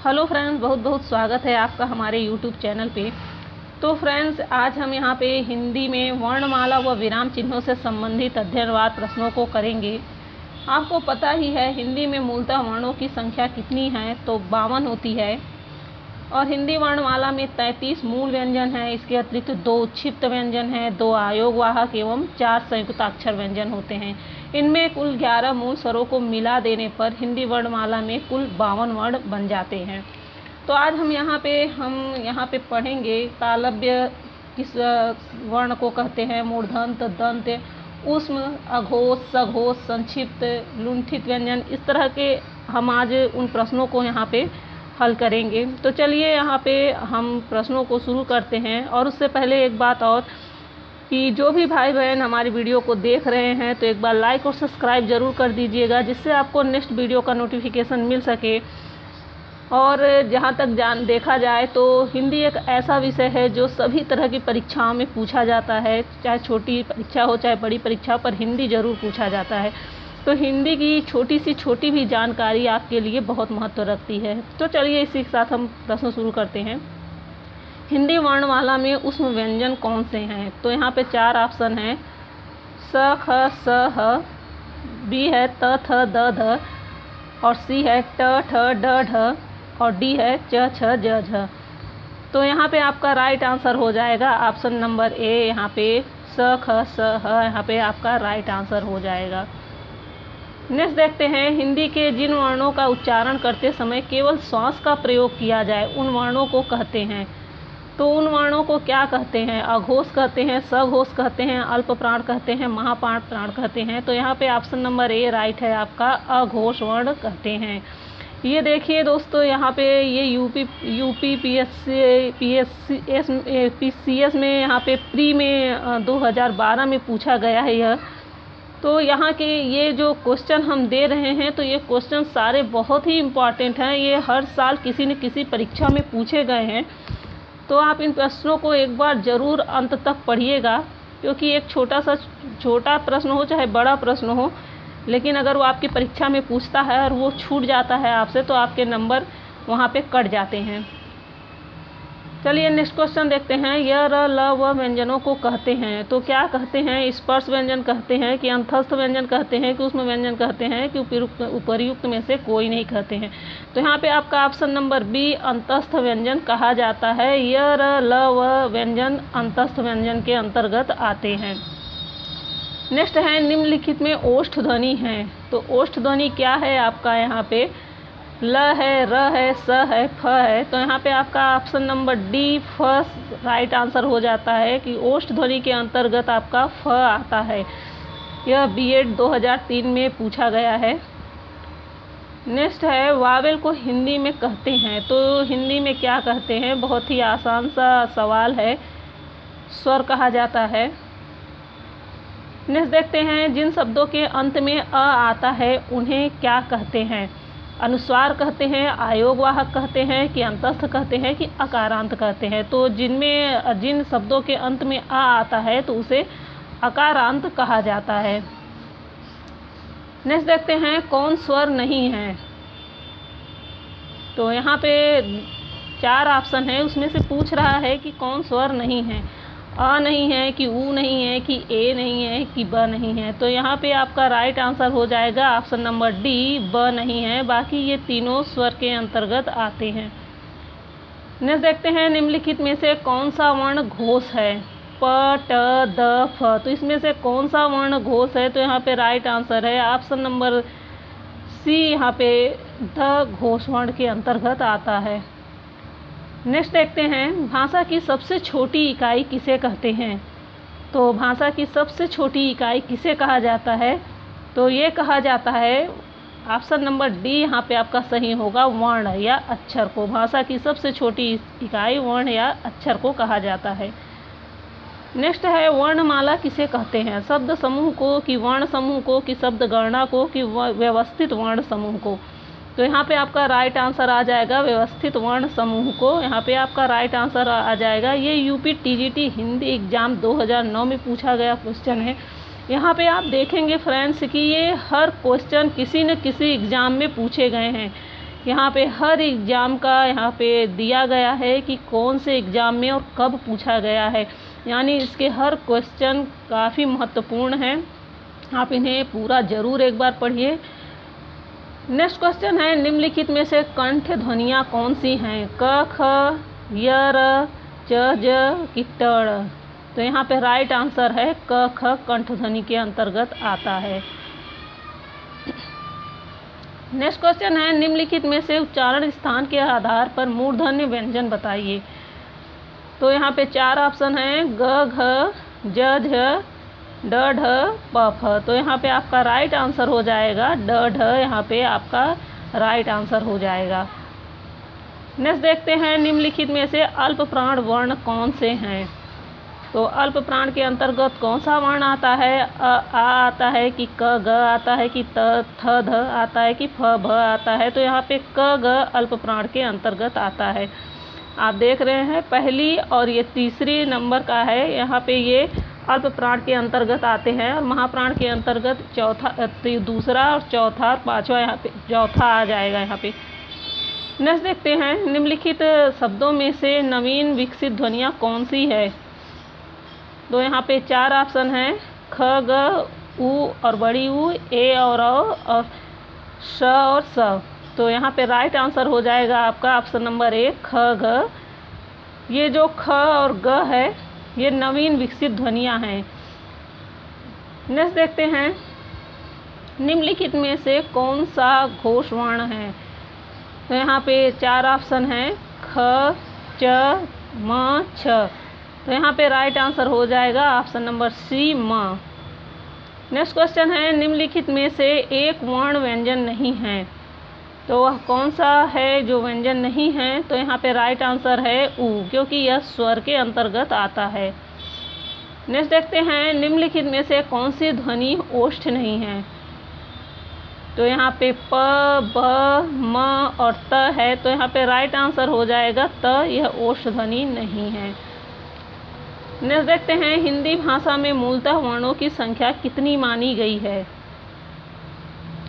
Hello friends, बहुत बहुत स्वागत है आपका हमारे यूट्यूब चैनल पे। तो फ्रेंड्स, आज हम यहाँ पे हिंदी में वर्णमाला व विराम चिन्हों से संबंधित अध्ययनवार प्रश्नों को करेंगे। आपको पता ही है हिंदी में मूलतः वर्णों की संख्या कितनी है, तो 52 होती है। और हिंदी वर्णमाला में 33 मूल व्यंजन हैं। इसके अतिरिक्त 2 उच्छिष्ट व्यंजन हैं, 2 आयोगवाहक एवं 4 संयुक्ताक्षर व्यंजन होते हैं। इनमें कुल 11 मूल स्वरों को मिला देने पर हिंदी वर्णमाला में कुल 52 वर्ण बन जाते हैं। तो आज हम यहाँ पे पढ़ेंगे तालव्य किस वर्ण को कहते हैं, मूर्धन्य, दंत, ऊष्म, अघोष, सघोष, संक्षिप्त, लुंठित व्यंजन। इस तरह के हम आज उन प्रश्नों को यहाँ पे हल करेंगे। तो चलिए यहाँ पे हम प्रश्नों को शुरू करते हैं। और उससे पहले एक बात और कि जो भी भाई बहन हमारी वीडियो को देख रहे हैं तो एक बार लाइक और सब्सक्राइब ज़रूर कर दीजिएगा, जिससे आपको नेक्स्ट वीडियो का नोटिफिकेशन मिल सके। और जहाँ तक देखा जाए तो हिंदी एक ऐसा विषय है जो सभी तरह की परीक्षाओं में पूछा जाता है, चाहे छोटी परीक्षा हो चाहे बड़ी परीक्षा, पर हिंदी ज़रूर पूछा जाता है। तो हिंदी की छोटी भी जानकारी आपके लिए बहुत महत्व रखती है। तो चलिए इसी के साथ हम प्रश्न शुरू करते हैं। हिंदी वर्णमाला में ऊष्म व्यंजन कौन से हैं? तो यहाँ पे 4 ऑप्शन हैं। स, ख, स, ह, बी है त, थ, द, ध, और सी है ट, ठ, ड, ढ, और डी है च, छ, ज, झ। तो यहाँ पे आपका राइट आंसर हो जाएगा ऑप्शन नंबर ए। यहाँ पे स, ख, स, ह यहाँ पे आपका राइट आंसर हो जाएगा। नेक्स्ट देखते हैं, हिंदी के जिन वर्णों का उच्चारण करते समय केवल श्वास का प्रयोग किया जाए उन वर्णों को कहते हैं। तो उन वर्णों को क्या कहते हैं? अघोष कहते हैं, सघोष कहते हैं, अल्प प्राण कहते हैं, महाप्राण प्राण कहते हैं। तो यहाँ पे ऑप्शन नंबर ए राइट है आपका, अघोष वर्ण कहते हैं। ये देखिए दोस्तों, यहाँ पे ये यूपी पीसीएस में यहाँ पे प्री में 2012 में पूछा गया है यह। तो यहाँ के ये जो क्वेश्चन हम दे रहे हैं, तो ये क्वेश्चन सारे बहुत ही इम्पॉर्टेंट हैं। ये हर साल किसी न किसी परीक्षा में पूछे गए हैं। तो आप इन प्रश्नों को एक बार ज़रूर अंत तक पढ़िएगा, क्योंकि एक छोटा प्रश्न हो चाहे बड़ा प्रश्न हो, लेकिन अगर वो आपकी परीक्षा में पूछता है और वो छूट जाता है आपसे, तो आपके नंबर वहाँ पे कट जाते हैं। चलिए नेक्स्ट क्वेश्चन देखते हैं। य, र, ल, व व्यंजनों को कहते हैं। तो क्या कहते हैं? स्पर्श व्यंजन कहते हैं कि अंतस्थ व्यंजन कहते हैं कि ऊष्म व्यंजन कहते हैं कि उपर्युक्त में से कोई नहीं कहते हैं। तो यहाँ पे आपका ऑप्शन नंबर बी अंतस्थ व्यंजन कहा जाता है। य, र, ल, व व्यंजन अंतस्थ व्यंजन के अंतर्गत आते हैं। नेक्स्ट है, निम्नलिखित में ओष्ठ ध्वनि है। तो ओष्ठ ध्वनि क्या है आपका? यहाँ पे ल है, र है, स है, फ है। तो यहाँ पे आपका option number D first right answer हो जाता है कि ओष्ठ ध्वनि के अंतर्गत आपका फ आता है। यह बीएड 2003 में पूछा गया है। नेक्स्ट है, वावेल को हिंदी में कहते हैं। तो हिंदी में क्या कहते हैं? बहुत ही आसान सा सवाल है। स्वर कहा जाता है। नेक्स्ट देखते हैं, जिन शब्दों के अंत में अ आता है उन्हें क्या कहते हैं? अनुस्वार कहते हैं, आयोगवाहक कहते हैं कि अंतस्थ कहते हैं कि अकारांत कहते हैं। तो जिन शब्दों के अंत में आ आता है तो उसे अकारांत कहा जाता है। नेक्स्ट देखते हैं, कौन स्वर नहीं है? तो यहाँ पे 4 ऑप्शन है, उसमें से पूछ रहा है कि कौन स्वर नहीं है। अ नहीं है कि ऊ नहीं है कि ए नहीं है कि ब नहीं है। तो यहाँ पे आपका राइट आंसर हो जाएगा ऑप्शन नंबर डी, ब नहीं है। बाकी ये तीनों स्वर के अंतर्गत आते हैं। नेक्स्ट देखते हैं, निम्नलिखित में से कौन सा वर्ण घोष है? प, ट, द, फ। तो इसमें से कौन सा वर्ण घोष है? तो यहाँ पे राइट आंसर है ऑप्शन नंबर सी, यहाँ पे ध घोष वर्ण के अंतर्गत आता है। नेक्स्ट देखते हैं, भाषा की सबसे छोटी इकाई किसे कहते हैं? तो भाषा की सबसे छोटी इकाई किसे कहा जाता है? तो ये कहा जाता है ऑप्शन नंबर डी, यहाँ पे आपका सही होगा, वर्ण या अक्षर को। भाषा की सबसे छोटी इकाई वर्ण या अक्षर को कहा जाता है। नेक्स्ट है, वर्णमाला किसे कहते हैं? शब्द समूह को कि वर्ण समूह को कि शब्द गणना को कि व्यवस्थित वर्ण समूह को? तो यहाँ पे आपका राइट आंसर आ जाएगा व्यवस्थित वर्ण समूह को। यहाँ पे आपका राइट आंसर आ जाएगा। ये यूपी टीजीटी हिंदी एग्जाम 2009 में पूछा गया क्वेश्चन है। यहाँ पे आप देखेंगे फ्रेंड्स कि ये हर क्वेश्चन किसी न किसी एग्ज़ाम में पूछे गए हैं। यहाँ पे हर एग्ज़ाम का यहाँ पे दिया गया है कि कौन से एग्ज़ाम में और कब पूछा गया है, यानी इसके हर क्वेश्चन काफ़ी महत्वपूर्ण हैं। आप इन्हें पूरा ज़रूर एक बार पढ़िए। नेक्स्ट क्वेश्चन है, निम्नलिखित में से कंठ ध्वनियाँ कौन सी हैं? क, ख, य, र, च, ज कि ट, ड़? तो यहाँ पे राइट आंसर है क, ख कंठ ध्वनि के अंतर्गत आता है। नेक्स्ट क्वेश्चन है, निम्नलिखित में से उच्चारण स्थान के आधार पर मूर्धन्य व्यंजन बताइए। तो यहाँ पे 4 ऑप्शन हैं, ग, घ, ज, झ, ड, ढ, प, फ। तो यहाँ पे आपका राइट आंसर हो जाएगा ड, ढ, यहाँ पे आपका राइट आंसर हो जाएगा। नेक्स्ट देखते हैं, निम्नलिखित में से अल्प प्राण वर्ण कौन से हैं? तो अल्प प्राण के अंतर्गत कौन सा वर्ण आता है? आ आता है कि क, ग आता है कि त, थ, ध आता है कि फ, भ आता है? तो यहाँ पे क, ग अल्प प्राण के अंतर्गत आता है। आप देख रहे हैं पहली और ये तीसरी नंबर का है, यहाँ पे ये अल्प प्राण के अंतर्गत आते हैं और महाप्राण के अंतर्गत दूसरा और चौथा और पांचवा, यहाँ पे चौथा आ जाएगा यहाँ पे। नेक्स्ट देखते हैं, निम्नलिखित शब्दों में से नवीन विकसित ध्वनियाँ कौन सी है? तो यहाँ पे 4 ऑप्शन हैं, ख, ग, उ और बड़ी उ, ए और और श और स। तो यहाँ पे राइट आंसर हो जाएगा आपका ऑप्शन नंबर 1 ख, ग। ये जो ख और ग है ये नवीन विकसित ध्वनियाँ हैं। नेक्स्ट देखते हैं, निम्नलिखित में से कौन सा घोष वर्ण है? तो यहाँ पे 4 ऑप्शन हैं, ख, च, म, छ। तो यहाँ पे राइट आंसर हो जाएगा ऑप्शन नंबर सी, म। नेक्स्ट क्वेश्चन है, निम्नलिखित में से एक वर्ण व्यंजन नहीं है, तो वह कौन सा है जो व्यंजन नहीं है? तो यहाँ पे राइट आंसर है उ, क्योंकि यह स्वर के अंतर्गत आता है। नेक्स्ट देखते हैं, निम्नलिखित में से कौन सी ध्वनि ओष्ठ नहीं है? तो यहाँ पे प, ब, म और त है, तो यहाँ पे राइट आंसर हो जाएगा त, यह ओष्ठ ध्वनि नहीं है। नेक्स्ट देखते हैं, हिंदी भाषा में मूलतः वर्णों की संख्या कितनी मानी गई है?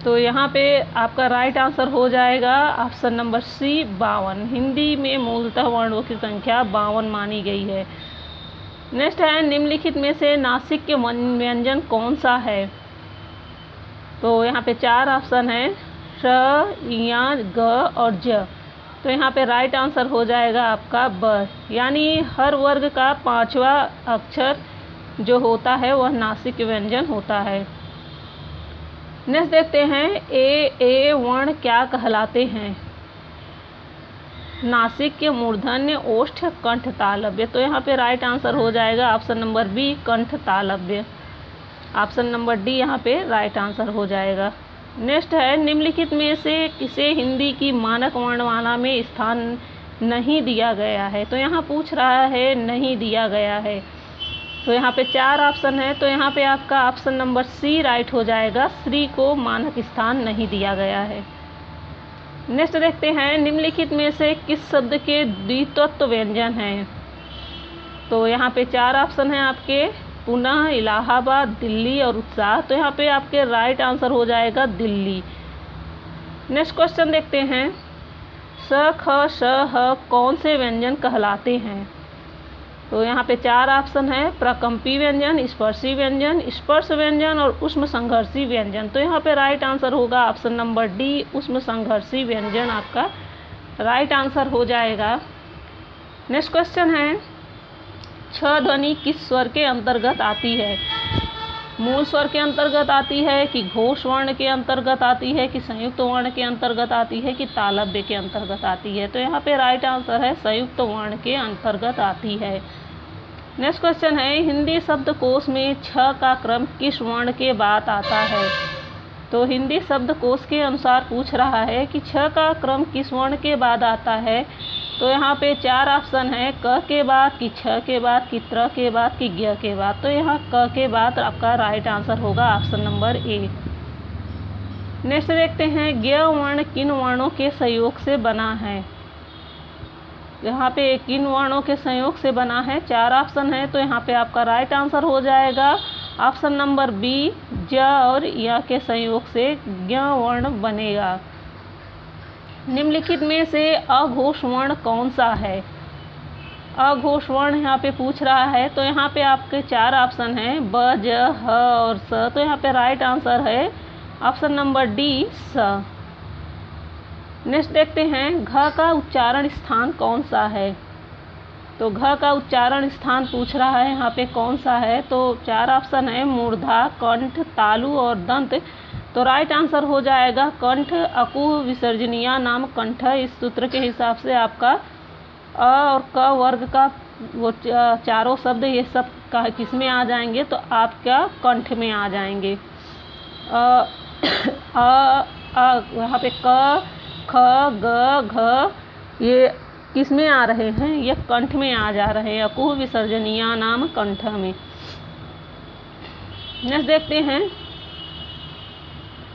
तो यहाँ पे आपका राइट आंसर हो जाएगा ऑप्शन नंबर सी, 52। हिंदी में मूलतः वर्णों की संख्या 52 मानी गई है। नेक्स्ट है, निम्नलिखित में से नासिक के व्यंजन कौन सा है? तो यहाँ पे 4 ऑप्शन हैं, श, य, ग और ज। तो यहाँ पे राइट आंसर हो जाएगा आपका ब, यानी हर वर्ग का 5वां अक्षर जो होता है वह नासिक व्यंजन होता है। नेक्स्ट देखते हैं, ए वर्ण क्या कहलाते हैं? नासिक के मूर्धन्य, ओष्ठ, कंठ, तालव्य। तो यहाँ पे राइट आंसर हो जाएगा ऑप्शन नंबर बी, कंठ तालव्य। ऑप्शन नंबर डी यहाँ पे राइट आंसर हो जाएगा। नेक्स्ट है, निम्नलिखित में से किसे हिंदी की मानक वर्णमाला में स्थान नहीं दिया गया है? तो यहाँ पूछ रहा है नहीं दिया गया है, तो यहाँ पे 4 ऑप्शन है, तो यहाँ पे आपका ऑप्शन नंबर सी राइट हो जाएगा, श्री को मानक स्थान नहीं दिया गया है। नेक्स्ट देखते हैं, निम्नलिखित में से किस शब्द के द्वित्व व्यंजन हैं? तो यहाँ पे 4 ऑप्शन हैं आपके, पुनः, इलाहाबाद, दिल्ली और उत्साह। तो यहाँ पे आपके राइट आंसर हो जाएगा दिल्ली। नेक्स्ट क्वेश्चन देखते हैं, स, ख, श, ह कौन से व्यंजन कहलाते हैं? तो यहाँ पे 4 ऑप्शन है, प्रकंपी व्यंजन, स्पर्शी व्यंजन, स्पर्श व्यंजन और उष्म संघर्षी व्यंजन। तो यहाँ पे राइट आंसर होगा ऑप्शन नंबर डी, उष्म संघर्षी व्यंजन आपका राइट आंसर हो जाएगा। नेक्स्ट क्वेश्चन है, छ ध्वनि किस स्वर के अंतर्गत आती है? मूल स्वर के अंतर्गत आती है कि घोष वर्ण के अंतर्गत आती है कि संयुक्त वर्ण के अंतर्गत आती है कि तालव्य के अंतर्गत आती है? तो यहाँ पे राइट आंसर है संयुक्त वर्ण के अंतर्गत आती है। नेक्स्ट क्वेश्चन है, हिंदी शब्दकोश में छ का क्रम किस वर्ण के बाद आता है? तो हिंदी शब्दकोश के अनुसार पूछ रहा है कि छ का क्रम किस वर्ण के बाद आता है? तो यहाँ पे 4 ऑप्शन है, क के बाद कि छ के बाद कि त्र के बाद कि ज्ञ के बाद। तो यहाँ क के बाद आपका राइट आंसर होगा ऑप्शन नंबर ए। नेक्स्ट देखते हैं, ज्ञ वर्ण किन वर्णों के संयोग से बना है? यहाँ पे किन वर्णों के संयोग से बना है? 4 ऑप्शन है, तो यहाँ पे आपका राइट आंसर हो जाएगा ऑप्शन नंबर बी, ज और य के संयोग से ज्ञ वर्ण बनेगा। निम्नलिखित में से अघोष वर्ण कौन सा है? अघोष वर्ण यहाँ पे पूछ रहा है, तो यहाँ पे आपके 4 ऑप्शन हैं, ब, ज, ह और स। तो यहाँ पे राइट आंसर है ऑप्शन नंबर डी, स। नेक्स्ट देखते हैं, घ का उच्चारण स्थान कौन सा है? तो घ का उच्चारण स्थान पूछ रहा है, यहाँ पे कौन सा है? तो 4 ऑप्शन है, मूर्धा, कंठ, तालु और दंत। तो राइट आंसर हो जाएगा कंठ। अकुह विसर्जनीय नाम कंठ। इस सूत्र के हिसाब से आपका अ और क वर्ग का वो चारों शब्द ये सब का किस में आ जाएंगे? तो आपका कंठ में आ जाएंगे। यहाँ पे क, ख, ग, घ ये किस में आ रहे हैं? ये कंठ में आ जा रहे हैं, अकुह विसर्जनीय नाम कंठ में। नेक्स्ट देखते हैं,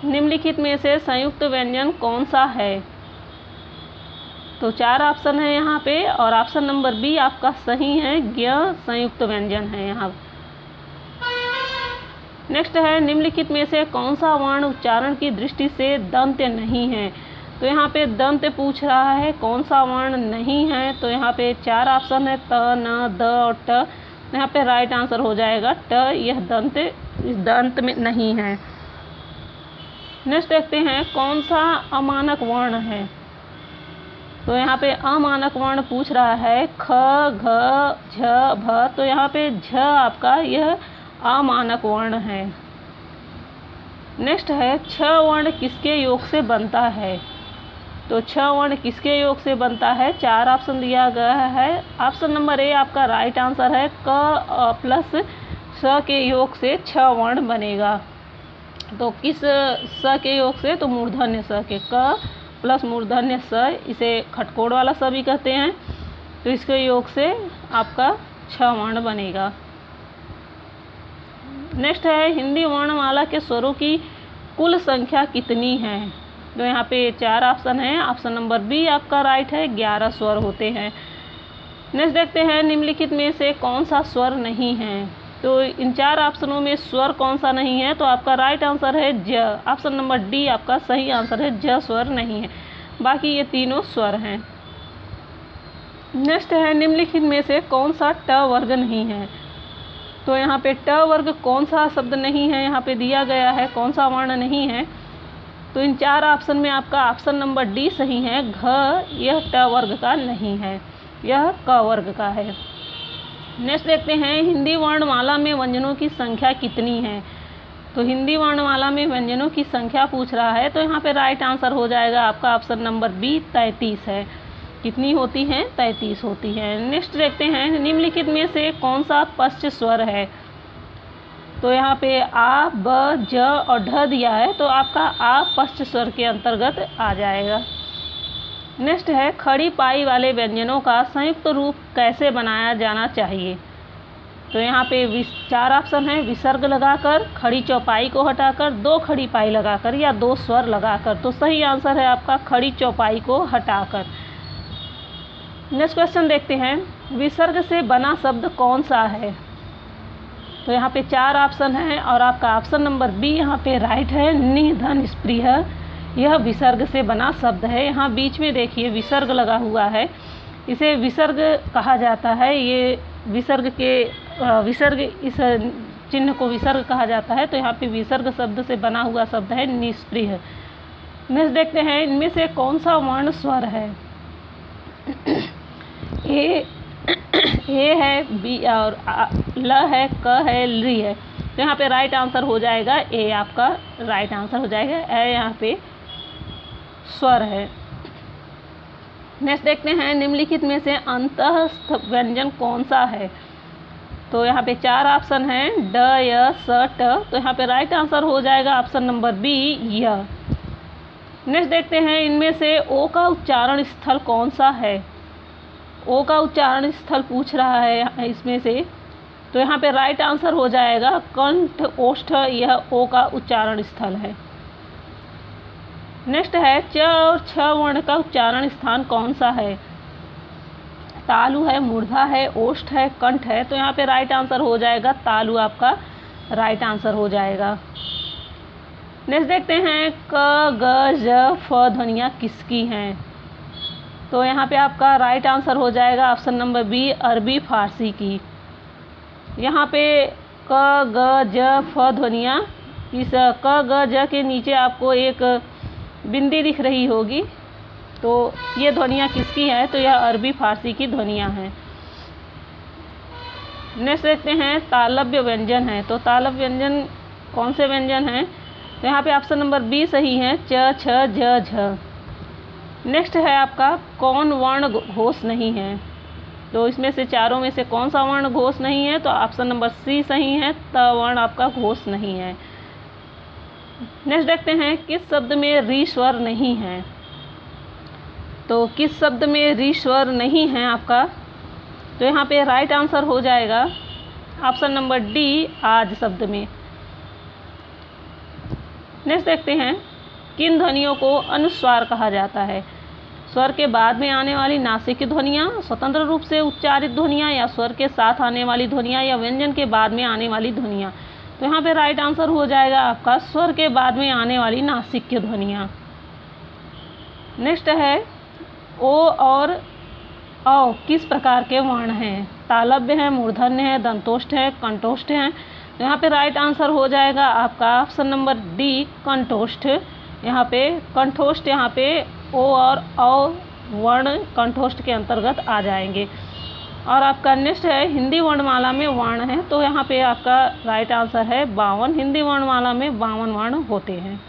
निम्नलिखित में से संयुक्त व्यंजन कौन सा है? तो 4 ऑप्शन है यहाँ पे और ऑप्शन नंबर बी आपका सही है, ज्ञ संयुक्त व्यंजन है यहाँ। नेक्स्ट है, निम्नलिखित में से कौन सा वर्ण उच्चारण की दृष्टि से दंत नहीं है? तो यहाँ पे दंत पूछ रहा है, कौन सा वर्ण नहीं है? तो यहाँ पे 4 ऑप्शन है, त, न, द और ट। यहाँ पे राइट आंसर हो जाएगा ट। यह दंत में नहीं है। नेक्स्ट देखते हैं, कौन सा अमानक वर्ण है? तो यहाँ पे अमानक वर्ण पूछ रहा है, ख, घ, झ, भ। तो यहाँ पे झ आपका यह अमानक वर्ण है। नेक्स्ट है, छ वर्ण किसके योग से बनता है? तो छ वर्ण किसके योग से बनता है? 4 ऑप्शन दिया गया है। ऑप्शन नंबर ए आपका राइट आंसर है, क प्लस स के योग से छ वर्ण बनेगा। तो किस स के योग से? तो मूर्धन्य स के, क प्लस मूर्धन्य स, इसे खटकोड़ वाला स भी कहते हैं। तो इसके योग से आपका छ वर्ण बनेगा। नेक्स्ट है, हिंदी वर्णमाला के स्वरों की कुल संख्या कितनी है? तो यहाँ पे 4 ऑप्शन है। ऑप्शन नंबर बी आपका राइट है, 11 स्वर होते हैं। नेक्स्ट देखते हैं, निम्नलिखित में से कौन सा स्वर नहीं है? तो इन 4 ऑप्शनों में स्वर कौन सा नहीं है? तो आपका राइट आंसर है ज। ऑप्शन नंबर डी आपका सही आंसर है, ज स्वर नहीं है, बाकी ये तीनों स्वर हैं। नेक्स्ट है, निम्नलिखित में से कौन सा ट वर्ग नहीं है? तो यहाँ पे ट वर्ग कौन सा शब्द नहीं है? यहाँ पे दिया गया है कौन सा वर्ण नहीं है। तो इन 4 ऑप्शन में आपका ऑप्शन नंबर डी सही है, घ। यह ट वर्ग का नहीं है, यह क वर्ग का है। नेक्स्ट देखते हैं, हिंदी वर्णमाला में व्यंजनों की संख्या कितनी है? तो हिंदी वर्णमाला में व्यंजनों की संख्या पूछ रहा है। तो यहाँ पे राइट आंसर हो जाएगा आपका ऑप्शन नंबर बी, 33 है। कितनी होती हैं? 33 होती है। नेक्स्ट देखते हैं, निम्नलिखित में से कौन सा पश्च स्वर है? तो यहाँ पे आ, ब, ज और ढ दिया है, तो आपका आ पश्च स्वर के अंतर्गत आ जाएगा। नेक्स्ट है, खड़ी पाई वाले व्यंजनों का संयुक्त रूप कैसे बनाया जाना चाहिए? तो यहाँ पे 4 ऑप्शन है, विसर्ग लगाकर, खड़ी चौपाई को हटाकर, 2 खड़ी पाई लगाकर या 2 स्वर लगाकर। तो सही आंसर है आपका खड़ी चौपाई को हटाकर। नेक्स्ट क्वेश्चन देखते हैं, विसर्ग से बना शब्द कौन सा है? तो यहाँ पे 4 ऑप्शन है और आपका ऑप्शन नंबर बी यहाँ पे राइट है, निधन स्पृह। यह विसर्ग से बना शब्द है। यहाँ बीच में देखिए विसर्ग लगा हुआ है, इसे विसर्ग कहा जाता है। ये विसर्ग इस चिन्ह को विसर्ग कहा जाता है। तो यहाँ पे विसर्ग शब्द से बना हुआ शब्द है निस्पृह। नेक्स्ट देखते हैं, इनमें से कौन सा वर्ण स्वर है? ए है, बी और ल है, क है, ली है। तो यहाँ पे राइट आंसर हो जाएगा ए, आपका राइट आंसर हो जाएगा ए, यहाँ पे स्वर है। नेक्स्ट देखते हैं, निम्नलिखित में से अंतःस्थ व्यंजन कौन सा है? तो यहाँ पे 4 ऑप्शन हैं, ड, य, स, ट। तो यहाँ पे राइट आंसर हो जाएगा ऑप्शन नंबर बी, य। नेक्स्ट देखते हैं, इनमें से ओ का उच्चारण स्थल कौन सा है? ओ का उच्चारण स्थल पूछ रहा है इसमें से। तो यहाँ पे राइट आंसर हो जाएगा कंठ ओष्ठ, यह ओ का उच्चारण स्थल है। नेक्स्ट है, च और छ वर्ण का उच्चारण स्थान कौन सा है? तालु है, मूर्धा है, ओष्ठ है, कंठ है। तो यहाँ पे राइट आंसर हो जाएगा तालु, आपका राइट आंसर हो जाएगा। नेक्स्ट देखते हैं क ग ज फ ध्वनियाँ किसकी हैं। तो यहाँ पे आपका राइट आंसर हो जाएगा ऑप्शन नंबर बी, अरबी फारसी की। यहाँ पे क ग ज फ ध्वनियाँ, इस क ग ज के नीचे आपको एक बिंदी दिख रही होगी, तो ये ध्वनियाँ किसकी है, तो यह अरबी फारसी की ध्वनियाँ हैं। नेक्स्ट देखते हैं तालव्य व्यंजन है। तो तालव्य व्यंजन कौन से व्यंजन हैं, तो यहाँ पे ऑप्शन नंबर बी सही है, च छ ज झ। नेक्स्ट है आपका कौन वर्ण घोष नहीं है। तो इसमें से चारों में से कौन सा वर्ण घोष नहीं है, तो ऑप्शन नंबर सी सही है, त वर्ण आपका घोष नहीं है। नेक्स्ट देखते हैं किस शब्द में री स्वर नहीं है। तो किस शब्द में री स्वर नहीं है आपका, तो यहाँ पे राइट आंसर हो जाएगा ऑप्शन नंबर डी, आज शब्द में। नेक्स्ट देखते हैं किन ध्वनियों को अनुस्वार कहा जाता है। स्वर के बाद में आने वाली नासिक ध्वनियाँ, स्वतंत्र रूप से उच्चारित ध्वनियाँ, या स्वर के साथ आने वाली ध्वनियाँ, या व्यंजन के बाद में आने वाली ध्वनियाँ। तो यहाँ पे राइट आंसर हो जाएगा आपका स्वर के बाद में आने वाली नासिक ध्वनियाँ। नेक्स्ट है ओ और औ किस प्रकार के वर्ण हैं। तालव्य है, मूर्धन्य है, दंतोष्ठ है, कंठोष्ठ है। तो यहाँ पे राइट आंसर हो जाएगा आपका ऑप्शन नंबर डी, कंठोष्ठ। यहाँ पे कंठोष्ठ, यहाँ पे ओ और औ वर्ण कंठोष्ठ के अंतर्गत आ जाएंगे। और आपका नेक्स्ट है हिंदी वर्णमाला में वर्ण है। तो यहाँ पे आपका राइट आंसर है 52। हिंदी वर्णमाला में 52 वर्ण होते हैं।